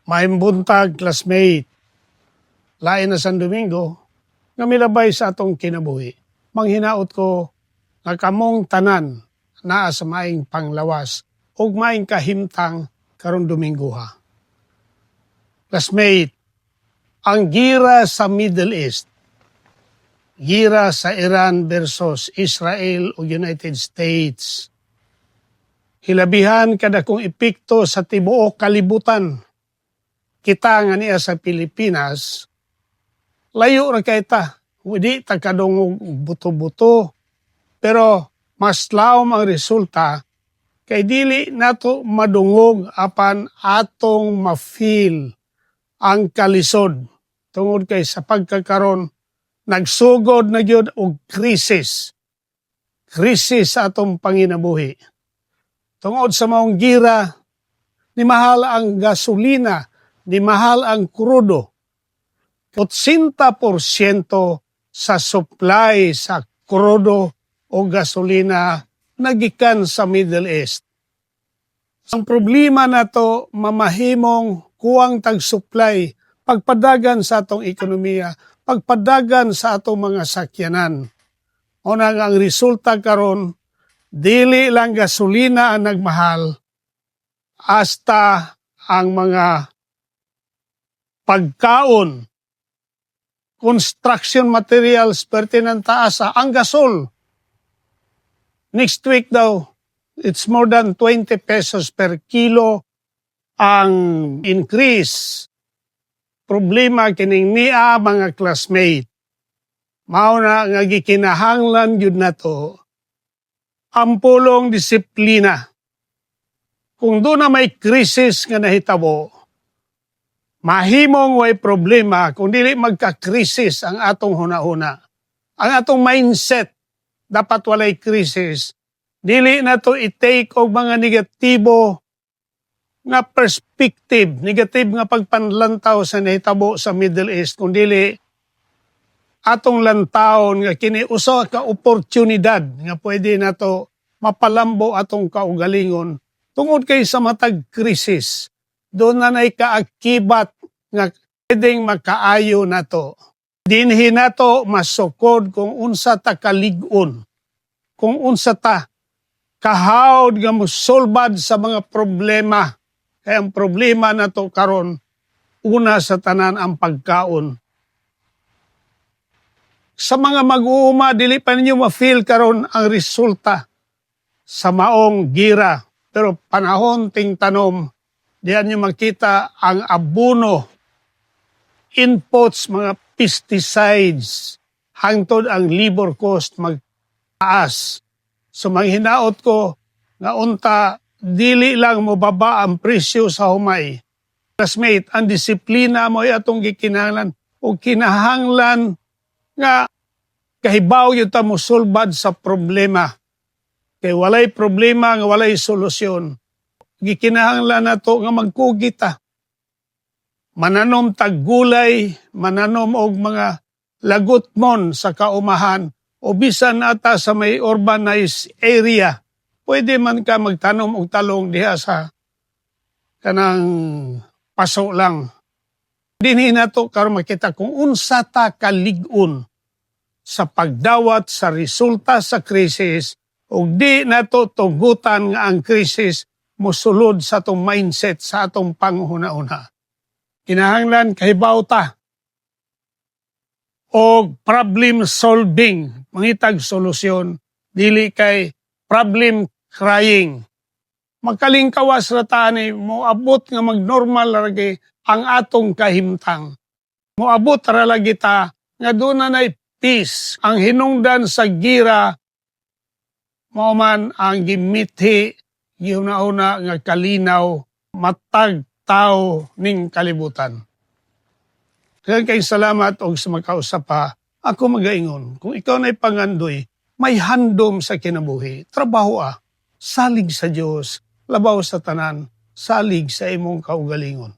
Maayong buntag, classmate. Lain na San Domingo, nga milabay sa atong kinabuhi. Manghinaot ko nga kamong tanan naa sa maing panglawas ug maing kahimtang karon Domingo ha. Classmate, ang gira sa Middle East, gira sa Iran versus Israel o United States, hilabihan kada kong epekto sa tibuok kalibutan. Kita nga niya sa Pilipinas, layo ra kay ta. Hindi ta kadungog buto-buto. Pero mas lawom ang resulta kay dili nato madungog apan atong ma-feel ang kalisod. Tungod kay sa pagkakaron, nagsugod na gyud og krisis. Krisis sa atong panginabuhi. Tungod sa maong gira, ni mahal ang gasolina, ni mahal ang krudo. 80% sa supply sa krudo o gasolina nagikan sa Middle East. Ang problema na to, mamahimong kuwang tag-supply, pagpadagan sa atong ekonomiya, pagpadagan sa atong mga sakyanan. Una nga ang resulta karon, dili lang gasolina ang nagmahal, hasta ang mga pagkaon, construction materials, pertinent taas ang gasol. Next week daw, it's more than 20 pesos per kilo ang increase. Problema kining niya mga classmate. Mao na nga gikinahanglan yun na to, ang pulong disiplina. Kung doon na may krisis nga nahitabo, mahimong way problema kung dili magka-krisis ang atong hunahuna. Ang atong mindset, dapat walay krisis. Dili na to i-take og mga negatibo nga perspective, negative nga pagpanlantaw sa nahitabo sa Middle East, kung dili atong lantawon nga kini usa ka oportunidad nga pwede na to mapalambo atong kaugalingon tungod kay sa matag krisis. Doon na nay kaakibat nga pwedeng makaayo na to. Dinhi na to masukod kung unsa ta kalig-on, kung unsa ta kahawd nga mosolbad sa mga problema. Kaya ang problema na to karon, una sa tanan ang pagkaon. Sa mga mag-uuma, dili pa ninyo ma-feel karon ang resulta sa maong gira. Pero panahon ting tanom, diyan nyo makita ang abono, inputs, mga pesticides, hangtod ang labor cost magtaas. So manghinaot ko nga unta, dili lang mo baba ang presyo sa humay. Classmate, ang disiplina mo ay atong gikinahanglan o kinahanglan nga kahibaw yun ta mo sulbad sa problema. Kay walay problema nga walay solusyon. Gikinahanglan na to nga magkugita. Mananom tag gulay, mananom og mga lagutmon sa kaumahan o bisan ata sa may urbanized area. Pwede man ka magtanom og talong diha sa kanang paso lang. Dinhi na to karon makita kung unsa ta kalig-on sa pagdawat sa resulta sa krisis ug di na to tugutan nga ang krisis mosulod sa atong mindset sa atong panghuna-una. Kinahanglan kahibaw ta og problem solving, mangitag solusyon, dili kay problem crying. Magkalingkawas ra ta ni moabot nga magnormal lagi ang atong kahimtang. Moabot ra lagi ta nga doon na nay peace. Ang hinungdan sa gira mao man ang gimithi giuna-una nga kalinaw matag tao ning kalibutan. Kaya kay salamat og sa makausap pa. Ako magaingon, kung ikaw na'y pangandoy, may handom sa kinabuhi, trabaho salig sa Dios, labaw sa tanan, salig sa imong kaugalingon.